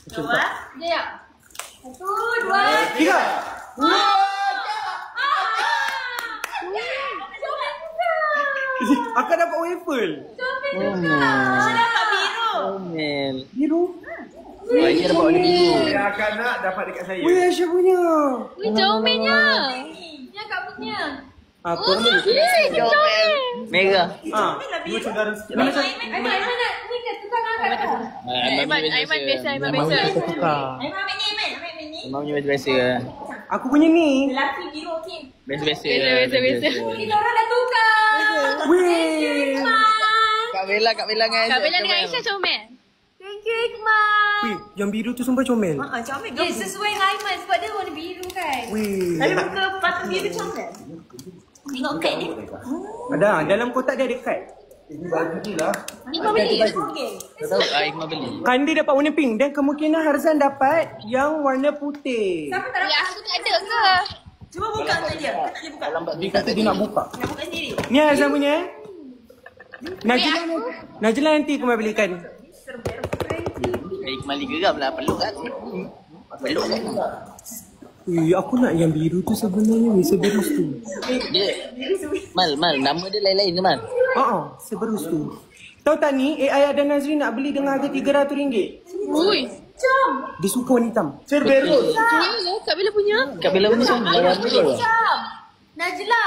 Coba. Ya. 1, 2, 3. Akak dapat waffle. dapat biru. Comel. Biru. Aisyah dapat warna biru. Yang akak nak dapat dekat saya. Weh, Aisyah punya. Wih, comelnya. Ni akak punya. Apa? Comel. Merah. Dua saudara sikit. Aiman nak ni ke tukang akak ke? Aiman biasa, Aiman biasa. Tukar. Aiman ambil ni, Aiman. Ambil ni. Memang punya biasa-biasa lah. Aku punya ni. Lelaki biru, okey. Biasa-biasa Biasa. Kita orang dah tukar. Weh. Kak Bella dengan Kak Bella dengan Aisyah comel. Thank you, Iqmal. Weh, yang biru tu sumpah comel. Comel. Ya, sesuai dengan Aiman sebab dia warna biru kan. Weh. Tapi muka patung biru comel. Tengok kad dia. Ada, dalam kotak dia ada kad. Iqmal beli. Tak tahu Iqmal beli. Kandi dapat warna pink dan kemungkinan Harzan dapat yang warna putih. Siapa tak dapat? Ya, aku tak ada ke? Cuba buka untuk dia. Dia buka. Dia kata dia nak buka. Nak buka sendiri. Ni Harzan punya Najla nanti aku mai belikan. Iqmal geram lah. Peluk kan. Peluk kan. Aku nak yang biru tu sebenarnya seberus tu. Dia Mal, nama dia lain-lain ke Mal? Seberus tu. Tahu tak ni AI dan Nazri nak beli dengan harga RM300. Ui. Jom. Dia suka warna hitam. Cerberus. Kak Bella punya. Kak Bella punya macam mana? Jom. Najla.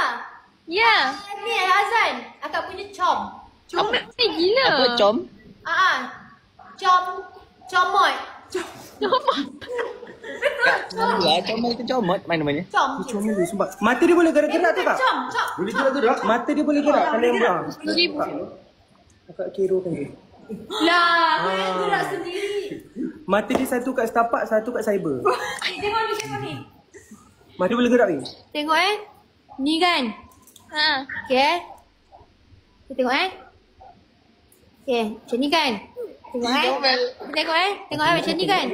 Ya. Ni Azan. Akak punya com. Com ni gila. Apa com? Com. Comot. Comot. Lah, comel ke comot? Mana namanya? Com. Comel dia sumpah. Mata dia boleh gerak-gerak tu tak? Com. Boleh gerak-gerak? Mata dia boleh gerak kalau yang berang. 10,000. Akak kira kan dia. Lah, aku yang gerak sendiri. Mata dia satu kat Starbucks, satu kat Cyber. Tengok ni. Mata boleh gerak ni. Tengok Ni kan? Okay. Kita tengok Okay, macam ni kan? Tengok Tengok Tengok macam ni kan?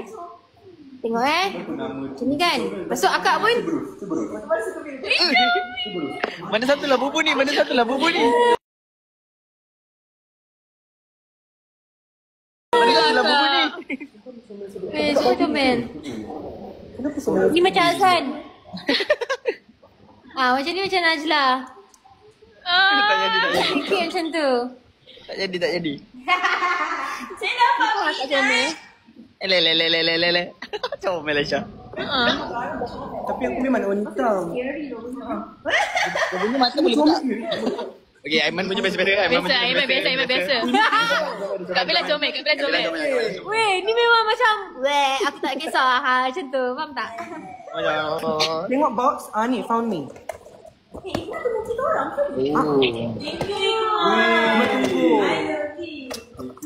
Tengok macam ni kan? Masuk akak pun. Mana satu lah bubu ni? Semua comel. Ni macam Azan. Macam ni macam Najla. Fikir macam tu. Tak jadi. Saya dapat Kakak comel. Le. Comel Aisyah. Tapi aku memang nak warna hitam. Kau punya mata boleh buka. Okey, Aiman punya biasa-biasa. Aiman biasa. Kak Bella comel. Weh, ni memang macam aku tak kisah macam tu. Faham tak? Tengok box. Ni found me. Ini ada muka orang ke?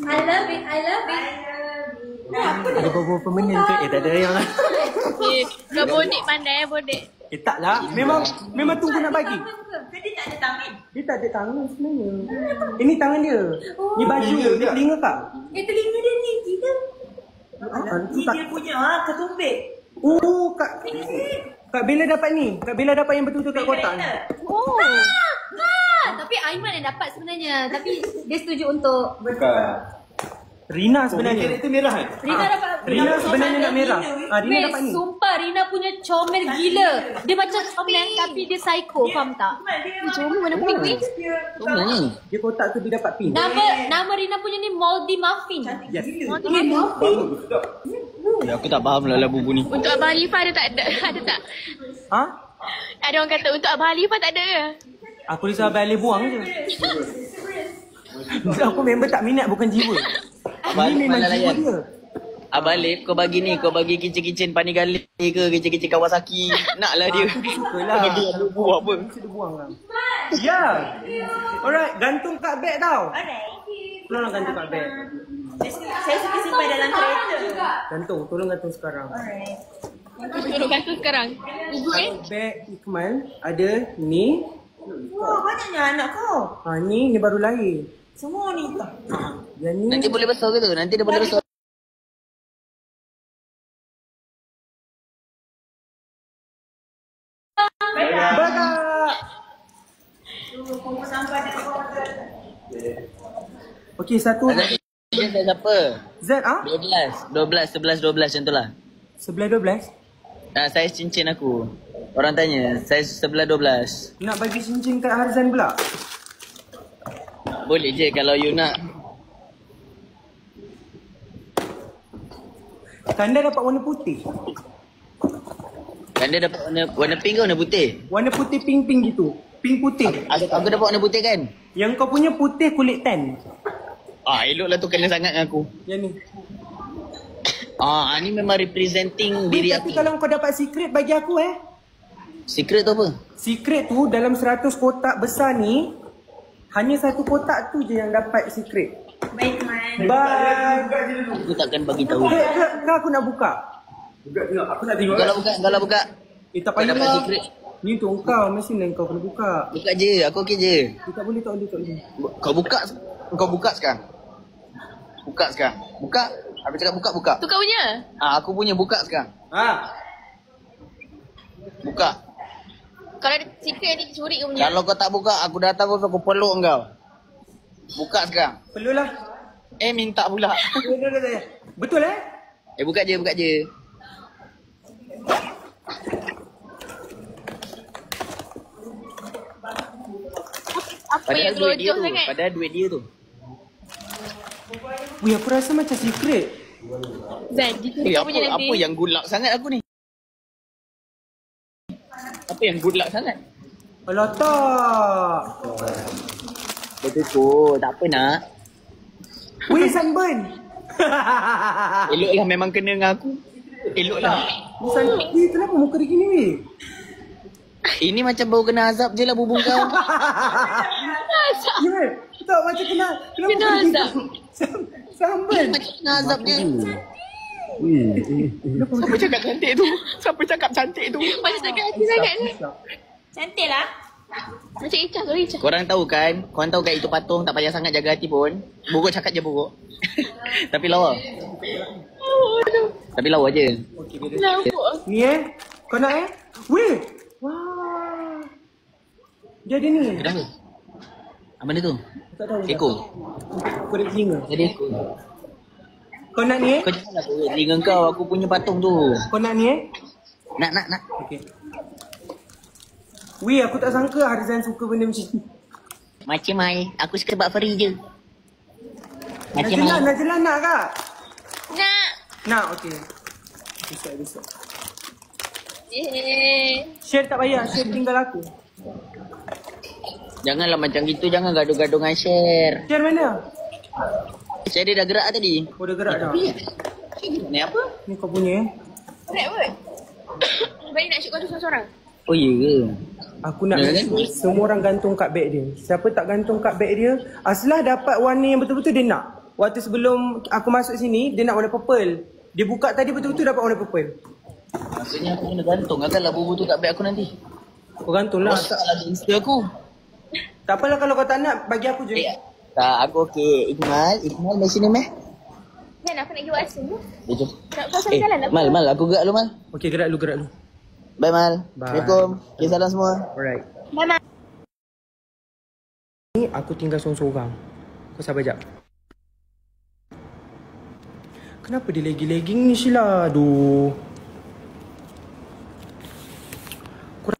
I love it. Ada beberapa benda tu. Tak ada yang Kau bodik pandai bodik. taklah. Memang tunggu nak bagi. Dia tak ada tangan. Dia tak ada tangan sebenarnya. Ini tangan dia. Ni baju dia. Telinga kak. Telinga dia ni gila. Ni dia punya ketumbit. Kak Bella dapat ni. Kak Bella dapat yang betul-betul kat kotak ni. Tapi Aiman yang dapat sebenarnya. Tapi dia setuju untuk Rina sebenarnya. Itu merah kan? Rina dapat. Rina sebenarnya nak merah. Rina dapat ni. Sumpah Rina punya comel gila. Dia macam comel tapi dia psycho, faham tak? Comel mana pink ni? Dia kotak tu dia dapat pink. Nama Rina punya ni Moldy Muffin. Yes. Moldy Muffin. Ya, aku tak faham lah bubu ni. Untuk Abang Halifah ada tak? Ada tak? Ada orang kata untuk Abang Halifah tak ada ke? Aku risau Abang Ali buang je. Aku member tak minat bukan jiwa. Ini memang jiwa dia. Abang Alif, kau bagi kicin-kicin Pani Gali ke kicin-kicin Kawasaki. Naklah dia. Aku sukalah. Bagi buat apa? Mesti dia buang lah. Ya. Alright, gantung kat beg tau. Tolong gantung kat beg. Saya suka simpan dalam kereta. Tolong gantung sekarang. Tolong gantung sekarang. Ibu Beg Iqmal ada ni. Wah, banyaknya anak kau. Ni baru lahir. Semua ni. Yang ni. Nanti boleh besar ke tu? Nanti dia boleh besar. Badak. Okey, satu. Dia siapa? Z ah? 12, 11, 12 macam tu lah. Sebelah 12. Saiz cincin aku. Orang tanya, saiz sebelah 12. Nak bagi cincin kat Harzan pula? Boleh je kalau you nak. Kanda dapat warna putih. Kan dia dapat warna pink ke warna putih? Warna putih pink-pink gitu. Pink putih. Aku dapat warna putih kan? Yang kau punya putih kulit tan. Eloklah tu kena sangat dengan aku. Yang ni. Ni memang representing diri Tapi aku. kalau kau dapat secret bagi aku Secret tu apa? Secret tu dalam 100 kotak besar ni, hanya satu kotak tu je yang dapat secret. Baik, Man. Bye. Aku takkan bagi tahu. Kau aku nak buka. Buka tengok. Aku nak tengok. Kalau buka. Tak Kau payah dapat lah. secret. Ni tu kau, mesti kau kena buka. Buka je, aku okey je. Tak boleh, tak boleh, tak boleh. Kau buka sekarang. Buka sekarang. Buka. Aku cakap buka. Tu kau punya? Aku punya buka sekarang. Buka. Kalau ada secret nanti curi kau punya. Kalau kau tak buka, aku datang aku peluk kau. Buka sekarang. Perlulah. Minta pula. Betul Buka je. Apa yang gelojok sangat? Padahal duit dia tu. Wih, aku rasa macam secret. Zan, jika kau punya nanti. Apa yang good luck sangat aku ni? Apa yang good luck sangat? Alah tak. Betul tu, tak apa nak. Wih, sunburn. Eloklah memang kena dengan aku. Eloklah. Wih, kenapa muka dia gini weh? Ini macam baru kena azab je lah bubung kau. Ya, tak macam kena Kena azab. Sunburn. Macam kena azab je. Wih. Siapa cakap cantik tu? Siapa cakap cantik tu? Macam tak hati sangat. Cantik lah. Macam Ica tu, Ica. Korang tahu kan itu patung tak payah sangat jaga hati pun. Buruk cakap je buruk. Tapi lawa. Tapi lawa je. Nampak. Ni kau nak Weh. Wah. Dia ada ni. Kenapa? Apa dia tu? Tak tahu. Ekor. Kau ada telinga. Jadi ekor. Kau nak ni Kau janganlah turut telinga kau. Aku punya patung tu. Kau nak ni Nak. Okey. Weh, aku tak sangka Harzan suka benda macam ni. Macam mai. Aku suka buat free je. Macam Najla, mai. Najla nak kak? Nak. Nak, okey. Besok. Eh. Share tak payah, share tinggal aku. Janganlah macam gitu. Jangan gaduh-gaduh dengan share. Share mana? Share dia dah gerak tadi. Oh, dah gerak dah. Ni apa? Ni kau punya Berat kot. Balik nak shoot kau tu seorang-seorang. Oh iya ke? Aku nak Ya, make sure semua orang gantung kat beg dia. Siapa tak gantung kat beg dia, Aslah dapat warna yang betul-betul dia nak. Waktu sebelum aku masuk sini, dia nak warna purple. Dia buka tadi betul-betul dapat warna purple. Maksudnya aku kena gantung. Akanlah bubu tu kat beg aku nanti. Kau gantung lah. Rosak lah Insta aku. Tak apalah kalau kau tak nak, bagi aku je. Tak, aku okey. Ikmal dari sini meh. Kan aku nak pergi WhatsApp tu. Jom. Nak pasal jalan tak? Mal, aku gerak lu Mal. Okey, gerak lu. Bye Mal. Bye. Assalamualaikum. Okay, salam semua. Alright. Mama. Ni aku tinggal seorang-seorang. Kau sabar jap. Kenapa dia lagging ni Sheila? Aduh.